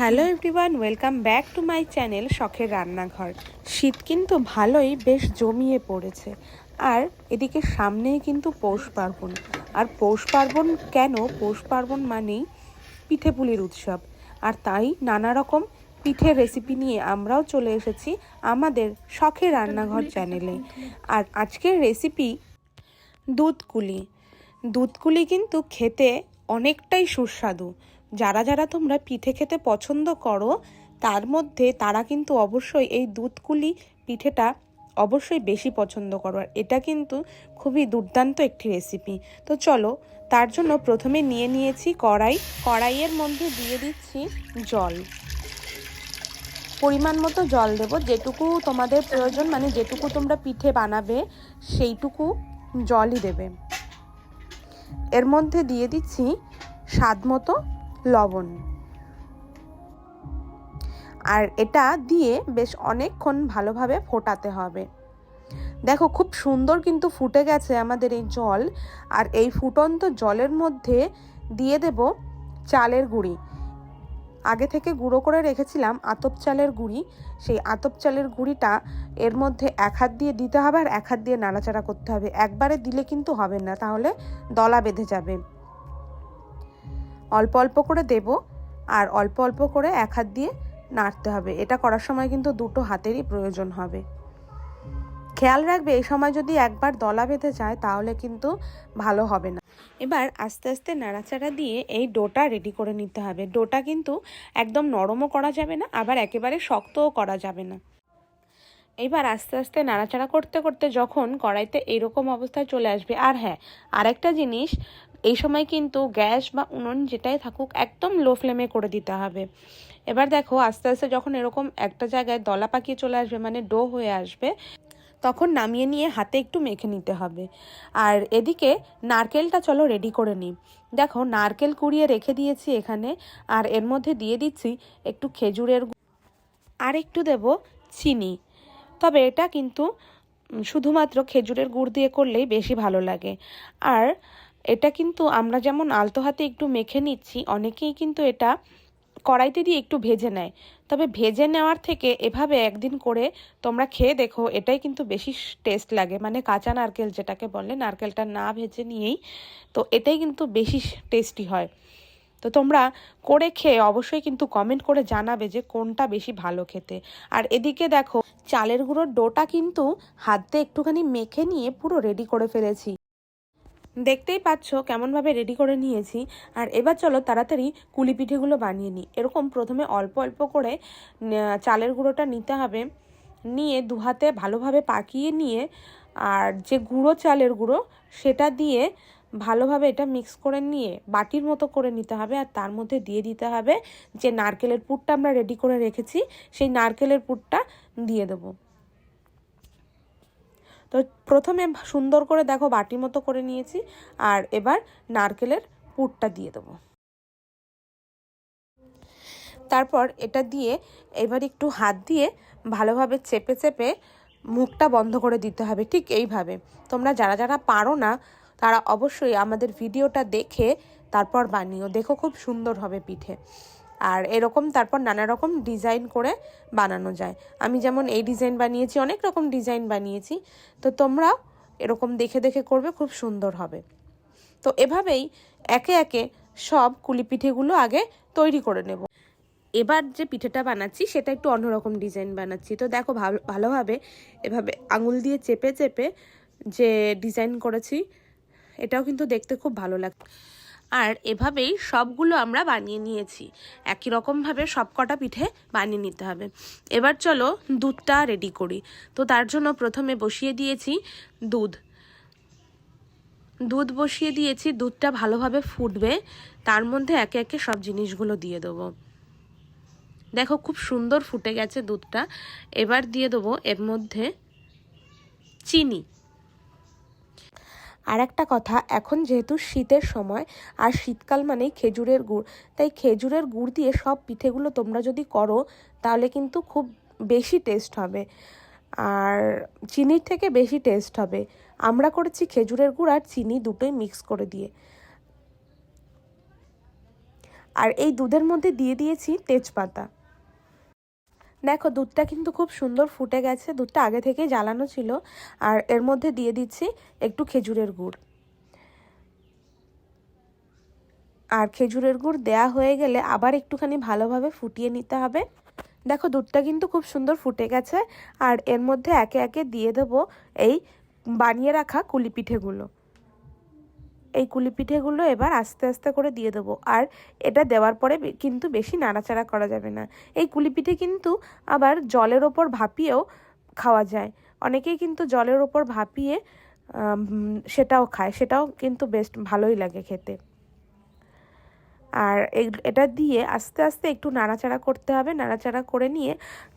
Hello everyone, welcome back to my channel শখের রান্নাঘর। শীত কিন্তু ভালোই বেশ জমিয়ে পড়েছে, আর এদিকে সামনেই কিন্তু পৌষ পার্বণ। আর পৌষ পার্বণ কেন, পৌষ পার্বণ মানেই পিঠেপুলির উৎসব, আর তাই নানা রকম পিঠের রেসিপি নিয়ে আমরাও চলে এসেছি আমাদের শখের রান্নাঘর চ্যানেলে। আর আজকের রেসিপি দুধকুলি। দুধকুলি কিন্তু খেতে অনেকটাই সুস্বাদু। যারা যারা তোমরা পিঠে খেতে পছন্দ করো তার মধ্যে তারা কিন্তু অবশ্যই এই দুধকুলি পিঠেটা অবশ্যই বেশি পছন্দ করো। আর এটা কিন্তু খুবই দুর্দান্ত একটি রেসিপি। তো চলো, তার জন্য প্রথমে নিয়ে নিয়েছি কড়াইয়ের মধ্যে দিয়ে দিচ্ছি জল। পরিমাণ মতো জল দেব, যেটুকু তোমাদের প্রয়োজন, মানে যেটুকু তোমরা পিঠে বানাবে সেইটুকু জলই দেবে। এর মধ্যে দিয়ে দিচ্ছি স্বাদ মতো লবণ, আর এটা দিয়ে বেশ অনেকক্ষণ ভালোভাবে ফোটাতে হবে। দেখো খুব সুন্দর কিন্তু ফুটে গেছে আমাদের এই জল। আর এই ফুটন্ত জলের মধ্যে দিয়ে দেব চালের গুঁড়ি। আগে থেকে গুঁড়ো করে রেখেছিলাম আতপ চালের গুঁড়ি, সেই আতপ চালের গুঁড়িটা এর মধ্যে এক হাত দিয়ে দিতে হবে, আর এক হাত দিয়ে নাড়াচাড়া করতে হবে। একবারে দিলে কিন্তু হবে না, তাহলে দলা বেঁধে যাবে। অল্প অল্প করে দেব, আর অল্প অল্প করে এক হাত দিয়ে নাড়তে হবে। এটা করার সময় কিন্তু দুটো হাতেরই প্রয়োজন হবে। খেয়াল রাখবে এই সময় যদি একবার দলা বেঁধে যায় তাহলে কিন্তু ভালো হবে না। এবার আস্তে আস্তে নাড়াচাড়া দিয়ে এই ডোটা রেডি করে নিতে হবে। ডোটা কিন্তু একদম নরমও করা যাবে না, আবার একেবারে শক্তও করা যাবে না। এবার আস্তে আস্তে নাড়াচাড়া করতে করতে যখন কড়াইতে এরকম অবস্থায় চলে আসবে, আর হ্যাঁ, আরেকটা জিনিস, এই সময় কিন্তু গ্যাস বা উনুন যেটাই থাকুক একদম লো ফ্লেমে করে দিতে হবে। এবার দেখো আস্তে আস্তে যখন এরকম একটা জায়গায় দলা পাকিয়ে চলে আসবে, মানে ডো হয়ে আসবে, তখন নামিয়ে নিয়ে হাতে একটু মেখে নিতে হবে। আর এদিকে নারকেলটা চলো রেডি করে নিই। দেখো নারকেল কুড়িয়ে রেখে দিয়েছি এখানে, আর এর মধ্যে দিয়ে দিচ্ছি একটু খেজুরের আর একটু দেব চিনি। তবে এটা কিন্তু শুধুমাত্র খেজুরের গুড় দিয়ে করলেই বেশি ভালো লাগে। আর এটা কিন্তু আমরা যেমন আলতো হাতে একটু মেখে নিচ্ছি, অনেকেই কিন্তু এটা কড়াইতে দিয়ে একটু ভেজে নেয়। তবে ভেজে নেওয়ার থেকে এভাবে একদিন করে তোমরা খেয়ে দেখো, এটাই কিন্তু বেশি টেস্ট লাগে। মানে কাঁচা নারকেল যেটাকে বলে, নারকেলটা না ভেজে নিয়েই, তো এটাই কিন্তু বেশি টেস্টি হয়। তো তোমরা করে খেয়ে অবশ্যই কিন্তু কমেন্ট করে জানাবে যে কোনটা বেশি ভালো খেতে। আর এদিকে দেখো চালের গুঁড়োর ডোটা কিন্তু হাত দিয়ে একটুখানি মেখে নিয়ে পুরো রেডি করে ফেলেছি। দেখতেই পাচ্ছ কেমনভাবে রেডি করে নিয়েছি। আর এবার চলো তাড়াতাড়ি কুলি পিঠেগুলো বানিয়ে নিই। এরকম প্রথমে অল্প অল্প করে চালের গুঁড়োটা নিতে হবে, নিয়ে দু হাতে ভালোভাবে পাকিয়ে নিয়ে, আর যে গুঁড়ো চালের গুঁড়ো সেটা দিয়ে ভালোভাবে এটা মিক্স করে নিয়ে বাটির মতো করে নিতে হবে। আর তার মধ্যে দিয়ে দিতে হবে যে নারকেলের পুরটা আমরা রেডি করে রেখেছি, সেই নারকেলের পুরটা দিয়ে দেবো। তো প্রথমে সুন্দর করে দেখো বাটির মতো করে নিয়েছি, আর এবার নারকেলের পুরটা দিয়ে দেবো। তারপর এটা দিয়ে এবার একটু হাত দিয়ে ভালোভাবে চেপে চেপে মুখটা বন্ধ করে দিতে হবে, ঠিক এইভাবে। তোমরা যারা যারা পারো না তারা অবশ্যই আমাদের ভিডিওটা দেখে তারপর বানিও, দেখো খুব সুন্দর হবে পিঠে। আর এরকম তারপর নানা রকম ডিজাইন করে বানানো যায়। আমি যেমন এই ডিজাইন বানিয়েছি, অনেক রকম ডিজাইন বানিয়েছি, তো তোমরাও এরকম দেখে দেখে করবে, খুব সুন্দর হবে। তো এভাবেই একে একে সব কুলি পিঠেগুলো আগে তৈরি করে নেব। এবার যে পিঠেটা বানাচ্ছি সেটা একটু অন্যরকম ডিজাইন বানাচ্ছি। তো দেখো ভালোভাবে এভাবে আঙুল দিয়ে চেপে চেপে যে ডিজাইন করেছি, এটাও কিন্তু দেখতে খুব ভালো লাগে। আর এভাবেই সবগুলো আমরা বানিয়ে নিয়েছি। একই রকমভাবে সব কটা পিঠে বানিয়ে নিতে হবে। এবার চলো দুধটা রেডি করি। তো তার জন্য প্রথমে বসিয়ে দিয়েছি দুধ বসিয়ে দিয়েছি। দুধটা ভালোভাবে ফুটবে, তার মধ্যে একে একে সব জিনিসগুলো দিয়ে দেবো। দেখো খুব সুন্দর ফুটে গেছে দুধটা। এবার দিয়ে দেবো এর মধ্যে চিনি। আর একটা কথা, এখন যেহেতু শীতের সময় আর শীতকাল মানেই খেজুরের গুড়, তাই খেজুরের গুড় দিয়ে সব পিঠেগুলো তোমরা যদি করো তাহলে কিন্তু খুব বেশি টেস্ট হবে, আর চিনির থেকে বেশি টেস্ট হবে। আমরা করেছি খেজুরের গুড় আর চিনি দুটোই মিক্স করে দিয়ে। আর এই দুধের মধ্যে দিয়ে দিয়েছি তেজপাতা। দেখো দুধটা কিন্তু খুব সুন্দর ফুটে গেছে, দুধটা আগে থেকে জ্বালানো ছিল। আর এর মধ্যে দিয়ে দিচ্ছি একটু খেজুরের গুড়। আর খেজুরের গুড় দেয়া হয়ে গেলে আবার একটুখানি ভালোভাবে ফুটিয়ে নিতে হবে। দেখো দুধটা কিন্তু খুব সুন্দর ফুটে গেছে। আর এর মধ্যে একে একে দিয়ে দেবো এই বানিয়ে রাখা কুলি পিঠেগুলো। এই কুলি পিঠেগুলো এবার আস্তে আস্তে করে দিয়ে দেবো। আর এটা দেওয়ার পরে কিন্তু বেশি নাড়াচাড়া করা যাবে না। এই কুলি পিঠে কিন্তু আবার জলের ওপর ভাপিয়েও খাওয়া যায়। অনেকেই কিন্তু জলের ওপর ভাপিয়ে সেটাও খায়, সেটাও কিন্তু বেশ ভালোই লাগে খেতে। আর এটা দিয়ে আস্তে আস্তে একটু নাড়াচাড়া করতে হবে। নাড়াচাড়া করে নিয়ে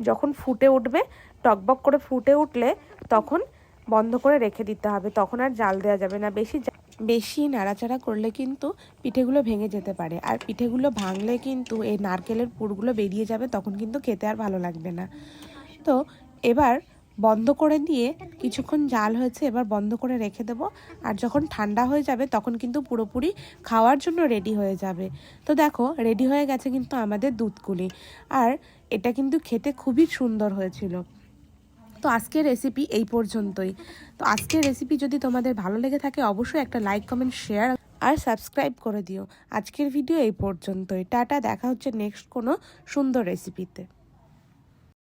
যখন ফুটে উঠবে, টকবক করে ফুটে উঠলে তখন বন্ধ করে রেখে দিতে হবে। তখন আর জাল দেওয়া যাবে না। বেশি নাড়াচাড়া করলে কিন্তু পিঠেগুলো ভেঙে যেতে পারে। আর পিঠেগুলো ভাঙলে কিন্তু এই নারকেলের পুরগুলো বেরিয়ে যাবে, তখন কিন্তু খেতে আর ভালো লাগবে না। তো এবার বন্ধ করে দিয়ে কিছুক্ষণ জাল হয়েছে, এবার বন্ধ করে রেখে দেবো। আর যখন ঠান্ডা হয়ে যাবে তখন কিন্তু পুরোপুরি খাওয়ার জন্য রেডি হয়ে যাবে। তো দেখো রেডি হয়ে গেছে কিন্তু আমাদের দুধকুলি। আর এটা কিন্তু খেতে খুবই সুন্দর হয়েছিল। তো আজকের রেসিপি এই পর্যন্তই। তো আজকের রেসিপি যদি তোমাদের ভালো লেগে থাকে অবশ্যই একটা লাইক, কমেন্ট, শেয়ার আর সাবস্ক্রাইব করে দিও। আজকের ভিডিও এই পর্যন্তই। টাটা, দেখা হচ্ছে নেক্সট কোনো সুন্দর রেসিপিতে।